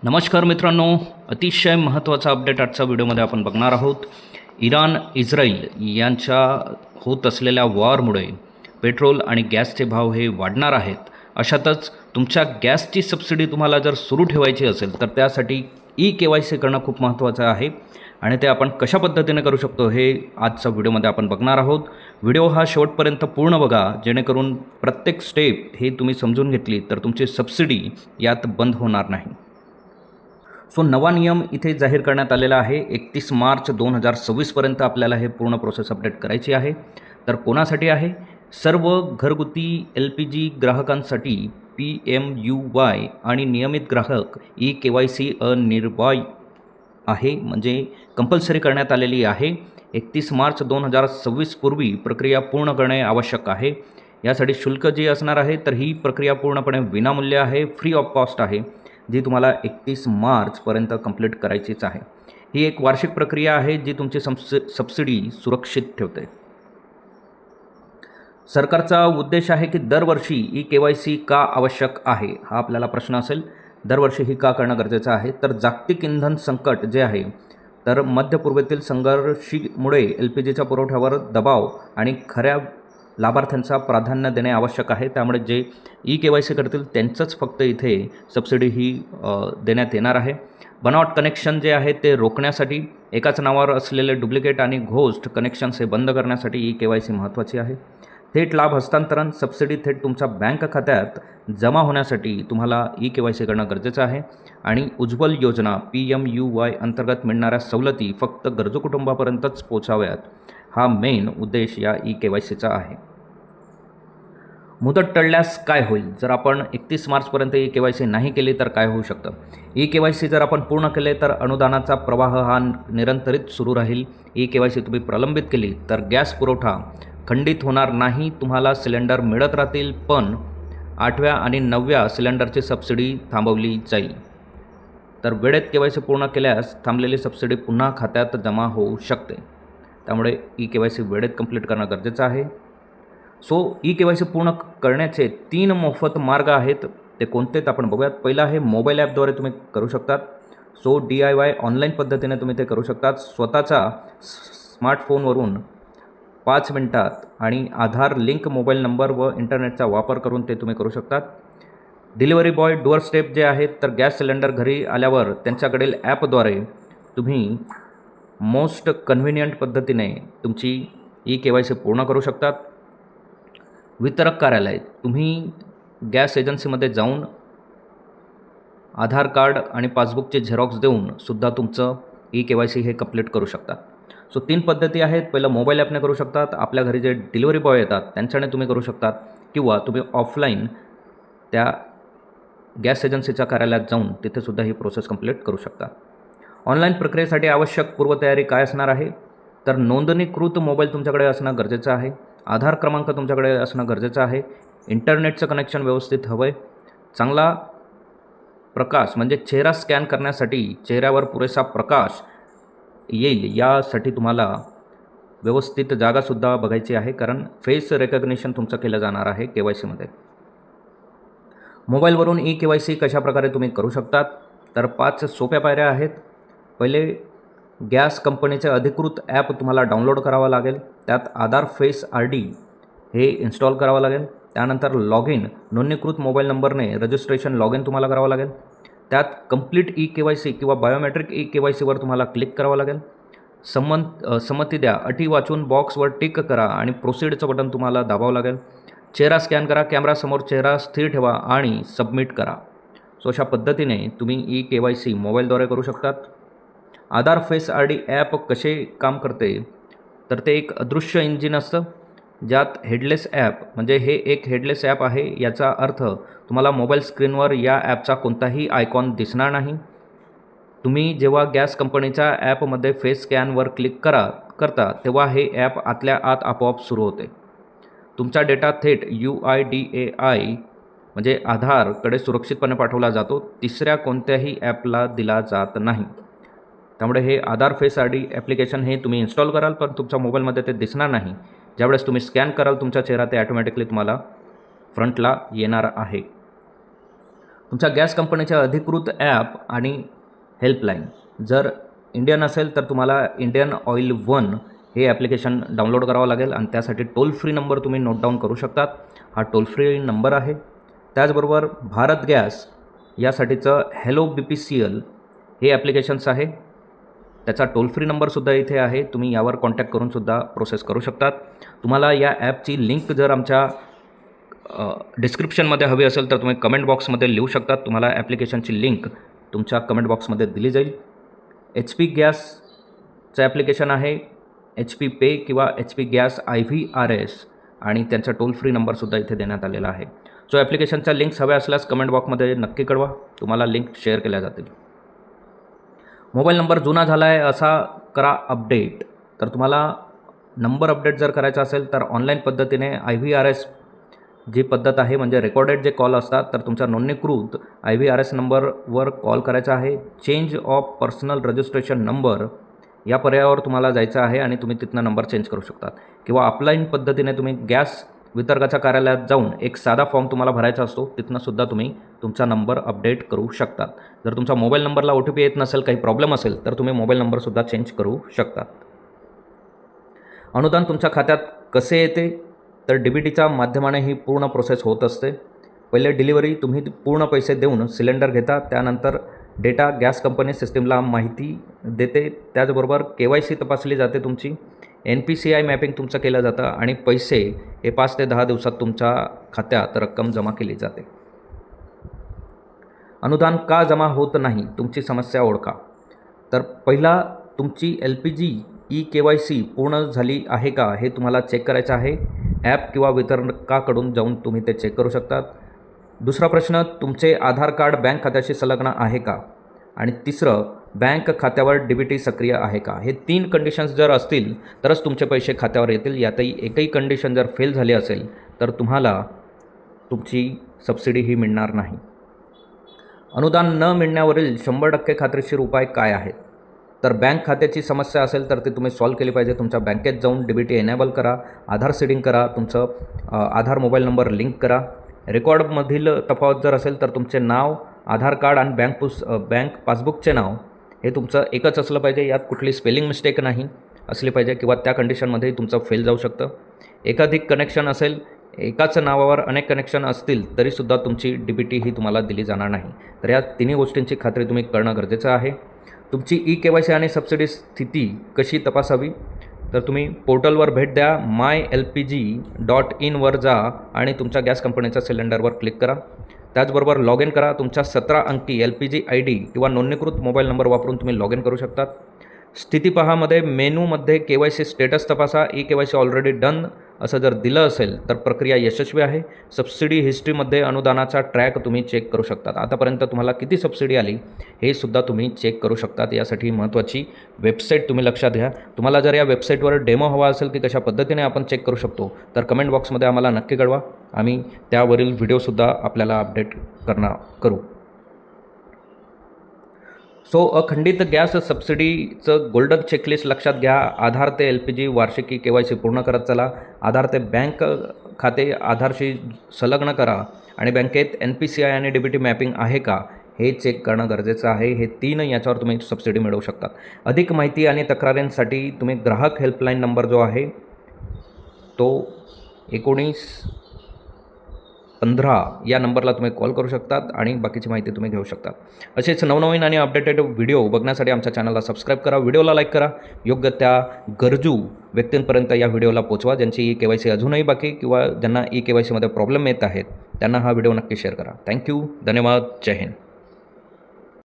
नमस्कार मित्रांनो, अतिशय महत्त्वाचा अपडेट आजच्या व्हिडिओमध्ये आपण बघणार आहोत. इराण इस्रायल यांच्या होत असलेल्या वॉरमुळे पेट्रोल आणि गॅसचे भाव हे वाढणार आहेत. अशातच तुमच्या गॅसची सबसिडी तुम्हाला जर सुरू ठेवायची असेल तर त्यासाठी KYC करणं खूप महत्त्वाचं आहे आणि ते आपण कशा पद्धतीने करू शकतो हे आजच्या व्हिडिओमध्ये आपण बघणार आहोत. व्हिडिओ हा शेवटपर्यंत पूर्ण बघा, जेणेकरून प्रत्येक स्टेप हे तुम्ही समजून घेतली तर तुमची सबसिडी यात बंद होणार नाही. सो नवा नियम इथे जाहीर करण्यात आलेला आहे. 31 मार्च 2026पर्यंत आपल्याला हे पूर्ण प्रोसेस अपडेट करायची आहे. तर कोणासाठी आहे? सर्व घरगुती LPG ग्राहकांसाठी PMUY आणि नियमित ग्राहक KYC अनिवार्य आहे, म्हणजे कंपल्सरी करण्यात आलेली आहे. 31 मार्च 2026 पूर्वी प्रक्रिया पूर्ण करणे आवश्यक आहे. यासाठी शुल्क जी असणार आहे तर ही प्रक्रिया पूर्णपणे विनामूल्य आहे, फ्री ऑफ कॉस्ट आहे, जी तुम्हाला 31 मार्चपर्यंत कंप्लीट करायचीच आहे. ही एक वार्षिक प्रक्रिया आहे जी तुमची सबसिडी सुरक्षित ठेवते. सरकारचा उद्देश आहे की दरवर्षी KYC का आवश्यक आहे, हा आपल्याला प्रश्न असेल. दरवर्षी ही का करणं गरजेचं आहे? तर जागतिक इंधन संकट जे आहे तर मध्य पूर्वेतील संघर्षामुळे LPGच्या पुरवठ्यावर दबाव आणि खऱ्या लाभार्थ्यांचा प्राधान्य देणे आवश्यक आहे. त्यामुळे जे KYC करतील त्यांचंच फक्त इथे सबसिडी ही देण्यात येणार आहे. बनावट कनेक्शन जे आहे ते रोखण्यासाठी, एकाच नावावर असलेले डुप्लिकेट आणि घोस्ट कनेक्शन्स हे बंद करण्यासाठी KYC महत्त्वाची आहे. थेट लाभ हस्तांतरण, सबसिडी थेट तुमच्या बँक खात्यात जमा होण्यासाठी तुम्हाला KYC करणं गरजेचं आहे. आणि उज्ज्वल योजना PMUY अंतर्गत मिळणाऱ्या सवलती फक्त गरजू कुटुंबापर्यंतच पोचाव्यात, हा मेन उद्देश या KYCचा आहे. मुदत टळल्यास काय होईल? जर आपण 31 मार्चपर्यंत KYC नाही केली तर काय होऊ शकतं? KYC जर आपण पूर्ण केले तर अनुदानाचा प्रवाह हा निरंतरित सुरू राहील. KYC तुम्ही प्रलंबित केली तर गॅस पुरवठा खंडित होणार नाही, तुम्हाला सिलेंडर मिळत राहतील, पण 8व्या आणि 9व्या सिलेंडरची सबसिडी थांबवली जाईल. तर वेळेत KYC पूर्ण केल्यास थांबलेली सबसिडी पुन्हा खात्यात जमा होऊ शकते. त्यामुळे KYC वेळेत कंप्लीट करणं गरजेचं आहे. सो KYC पूर्ण करण्याचे 3 मोफत मार्ग आहेत. ते कोणते आपण बघूयात. पहिला आहे मोबाईल ॲपद्वारे तुम्ही करू शकतात. सो DIY ऑनलाईन पद्धतीने तुम्ही ते करू शकतात. स्वतःचा स्मार्टफोनवरून 5 मिनिटात आणि आधार लिंक मोबाईल नंबर व इंटरनेटचा वापर करून ते तुम्ही करू शकतात. डिलिव्हरी बॉय डोअर स्टेप जे आहेत तर गॅस सिलेंडर घरी आल्यावर त्यांच्याकडील ॲपद्वारे तुम्ही मोस्ट कन्व्हिनियंट पद्धतीने तुमची KYC पूर्ण करू शकतात. वितरक कार्यालय, तुम्ही गॅस एजन्सीमध्ये जाऊन आधार कार्ड आणि पासबुकचे झेरॉक्स देऊन सुद्धा तुमचं KYC हे कंप्लीट करू शकतात. सो 3 पद्धती आहेत. पहिलं मोबाईल ॲपने करू शकतात, आपल्या घरी जे डिलिव्हरी बॉय येतात त्यांच्याने तुम्ही करू शकतात, किंवा तुम्ही ऑफलाईन त्या गॅस एजन्सीच्या कार्यालयात जाऊन तिथेसुद्धा ही प्रोसेस कंप्लीट करू शकता. ऑनलाईन प्रक्रियेसाठी आवश्यक पूर्वतयारी काय असणार आहे? तर नोंदणीकृत मोबाईल तुमच्याकडे असणं गरजेचं आहे. आधार क्रमांक तुमच्याकडे असणं गरजेचं आहे. इंटरनेटचं कनेक्शन व्यवस्थित हवं आहे. चांगला प्रकाश म्हणजे चेहरा स्कॅन करण्यासाठी चेहऱ्यावर पुरेसा प्रकाश येईल यासाठी तुम्हाला व्यवस्थित जागासुद्धा बघायची आहे, कारण फेस रेकग्निशन तुमचं केलं जाणार आहे KYCमध्ये. मोबाईलवरून KYC कशाप्रकारे तुम्ही करू शकतात? तर 5 सोप्या पायऱ्या आहेत. पहिले, गॅस कंपनीचे अधिकृत ॲप तुम्हाला डाउनलोड करावं लागेल. त्यात आधार फेस ID हे इन्स्टॉल करावं लागेल. त्यानंतर लॉग इन, नोंदणीकृत मोबाईल नंबरने रजिस्ट्रेशन लॉग इन तुम्हाला करावं लागेल. त्यात कंप्लीट KYC किंवा बायोमेट्रिक KYCवर तुम्हाला क्लिक करावं लागेल. संमती द्या, अटी वाचून बॉक्सवर टिक करा आणि प्रोसीडचं बटन तुम्हाला दाबावं लागेल. चेहरा स्कॅन करा, कॅमेरासमोर चेहरा स्थिर ठेवा आणि सबमिट करा. सो अशा पद्धतीने तुम्ही KYC मोबाईलद्वारे करू शकतात. आधार फेस ID ॲप कसे काम करते? तर ते एक अदृश्य इंजिन असतं ज्यात हेडलेस ॲप, म्हणजे हे एक हेडलेस ॲप आहे. याचा अर्थ तुम्हाला मोबाईल स्क्रीनवर या ॲपचा कोणताही आयकॉन दिसणार नाही. तुम्ही जेव्हा गॅस कंपनीच्या ॲपमध्ये फेस स्कॅनवर क्लिक करता तेव्हा हे ॲप आतल्या आत आपोआप सुरू होते. तुमचा डेटा थेट UIDAI म्हणजे आधारकडे सुरक्षितपणे पाठवला जातो. तिसऱ्या कोणत्याही ॲपला दिला जात नाही. त्यामुळे हे आधार फेस ID ॲप्लिकेशन हे तुम्ही इन्स्टॉल कराल, पण तुमच्या मोबाईलमध्ये ते दिसणार नाही. ज्यावेळेस तुम्ही स्कॅन कराल तुमचा चेहरा, ते ॲटोमॅटिकली तुम्हाला फ्रंटला येणार आहे. तुमच्या गॅस कंपनीच्या अधिकृत ॲप आणि हेल्पलाईन. जर इंडियन असेल तर तुम्हाला इंडियन ऑइल वन हे ॲप्लिकेशन डाउनलोड करावं लागेल आणि त्यासाठी टोल फ्री नंबर तुम्ही नोट डाऊन करू शकतात. हा टोल फ्री नंबर आहे. त्याचबरोबर भारत गॅस यासाठीचं हॅलो BPCL हे ॲप्लिकेशन्स आहे. त्याचा टोल फ्री नंबरसुद्धा इथे आहे. तुम्ही यावर कॉन्टॅक्ट करूनसुद्धा प्रोसेस करू शकतात. तुम्हाला या ॲपची लिंक जर आमच्या डिस्क्रिप्शनमध्ये हवी असेल तर तुम्ही कमेंट बॉक्समध्ये लिहू शकतात. तुम्हाला ॲप्लिकेशनची लिंक तुमच्या कमेंट बॉक्समध्ये दिली जाईल. HP गॅसचं ॲप्लिकेशन आहे. HP पे किंवा HP गॅस IVRS आणि त्यांचा टोल फ्री नंबरसुद्धा इथे देण्यात आलेला आहे. सो ॲप्लिकेशनच्या लिंक्स हव्या असल्यास कमेंट बॉक्समध्ये नक्की कळवा. तुम्हाला लिंक शेअर केल्या जातील. मोबाईल नंबर जुना झाला आहे असा करा अपडेट. तर तुम्हाला नंबर अपडेट जर करायचा असेल तर ऑनलाईन पद्धतीने IVRS जी पद्धत आहे म्हणजे रेकॉर्डेड जे कॉल असतात तर तुमच्या नोंदणीकृत IVRS नंबरवर कॉल करायचा आहे. Change of personal registration number या पर्यायावर तुम्हाला जायचं आहे आणि तुम्ही तिथनं नंबर चेंज करू शकतात. किंवा ऑफलाईन पद्धतीने तुम्ही गॅस वितरकाच्या कार्यालयात जाऊन एक साधा फॉर्म तुम्हाला भरायचा असतो. तिथनंसुद्धा तुम्ही तुमचा नंबर अपडेट करू शकतात. जर तुमचा मोबाईल नंबरला OTP येत नसेल, काही प्रॉब्लेम असेल तर तुम्ही मोबाईल नंबरसुद्धा चेंज करू शकतात. अनुदान तुमच्या खात्यात कसे येते तर DBTच्या माध्यमाने ही पूर्ण प्रोसेस होत असते. पहिले डिलिव्हरी तुम्ही पूर्ण पैसे देऊन सिलेंडर घेता. त्यानंतर डेटा गॅस कंपनी सिस्टीमला माहिती देते. त्याचबरोबर KYC तपासली जाते. तुमची NPCI मॅपिंग तुमचं केलं जातं आणि पैसे हे 5 ते 10 दिवसात तुमच्या खात्यात रक्कम जमा केली जाते. अनुदान का जमा होत नाही तुमची समस्या ओळखा. तर पहिला तुमची LPG EKYC पूर्ण झाली आहे का हे तुम्हाला चेक करायचं आहे. ॲप किंवा वितरकाकडून जाऊन तुम्ही ते चेक करू शकतात. दुसरा प्रश्न, तुमचे आधार कार्ड बँक खात्याशी संलग्न आहे का. आणि तिसरं, बँक खात्यावर DBT सक्रिय आहे का. हे 3 कंडिशन्स जर असतील तरच तुमचे पैसे खात्यावर येतील. यातही एकही कंडिशन जर फेल झाली असेल तर तुम्हाला तुमची सबसिडी ही मिळणार नाही. अनुदान न मिळण्यावरील 100% खात्रीशीर उपाय काय आहेत. तर बँक खात्याची समस्या असेल तर ती तुम्ही सॉल्व केली पाहिजे. तुमच्या बँकेत जाऊन DBT एनेबल करा, आधार सीडिंग करा, तुमचं आधार मोबाईल नंबर लिंक करा. रेकॉर्डमधील तफावत जर असेल तर तुमचे नाव, आधार कार्ड आणि बँक पासबुकचे नाव हे तुमचं एकच असलं पाहिजे. यात कुठली स्पेलिंग मिस्टेक नाही असली पाहिजे किंवा त्या कंडिशनमध्ये तुमचं फेल जाऊ शकतं. एकाधिक कनेक्शन असेल, एकाच नावावर अनेक कनेक्शन असतील तरीसुद्धा तुमची DBT ही तुम्हाला दिली जाणार नाही. तर या तिन्ही गोष्टींची खात्री तुम्ही करणं गरजेचं आहे. तुमची EKYC आणि सबसिडी स्थिती कशी तपासावी तर तुम्ही पोर्टलवर भेट द्या. mylpg.in वर जा आणि तुमच्या गॅस कंपनीच्या सिलेंडरवर क्लिक करा. त्याचबरोबर लॉग इन करा. तुमच्या 17 अंकी LPG ID किंवा नोंदणीकृत मोबाईल नंबर वापरून तुम्ही लॉग इन करू शकतात. स्थिती पहामध्ये मेनूमध्ये KYC स्टेटस तपासा. EKYC ऑलरेडी डन असं जर दिलं असेल तर प्रक्रिया यशस्वी आहे. सबसिडी हिस्ट्रीमध्ये अनुदानाचा ट्रॅक तुम्ही चेक करू शकतात. आतापर्यंत तुम्हाला किती सबसिडी आली हे सुद्धा तुम्ही चेक करू शकतात. यासाठी महत्त्वाची वेबसाईट तुम्ही लक्षात घ्या. तुम्हाला जर या वेबसाईटवर डेमो हवा असेल की कशा पद्धतीने आपण चेक करू शकतो तर कमेंट बॉक्समध्ये आम्हाला नक्की कळवा. आम्ही त्यावरील व्हिडिओसुद्धा आपल्याला अपडेट करू. सो अखंडित गॅस सबसिडीचं गोल्डन चेकलिस्ट लक्षात घ्या. आधार ते LPG वार्षिकी KYC पूर्ण करत चला. आधार ते बँक खाते आधारशी संलग्न करा आणि बँकेत NPCI आणि DBT मॅपिंग आहे का हे चेक करणं गरजेचं आहे. हे 3 याच्यावर तुम्ही सबसिडी मिळवू शकतात. अधिक माहिती आणि तक्रारींसाठी तुम्ही ग्राहक हेल्पलाईन नंबर जो आहे तो 1915 या नंबरला तुम्ही कॉल करू शकतात आणि बाकीची माहिती तुम्ही घेऊ शकता. असेच नवनवीन आणि अपडेटेड व्हिडिओ बघण्यासाठी आमच्या चॅनलला सबस्क्राईब करा. व्हिडिओला लाईक करा. योग्य त्या गरजू व्यक्तींपर्यंत या व्हिडिओला पोचवा ज्यांची EKYC अजूनही बाकी किंवा ज्यांना EKYCमध्ये प्रॉब्लेम येत आहेत त्यांना हा व्हिडिओ नक्की शेअर करा. थँक्यू. धन्यवाद. जय हिंद.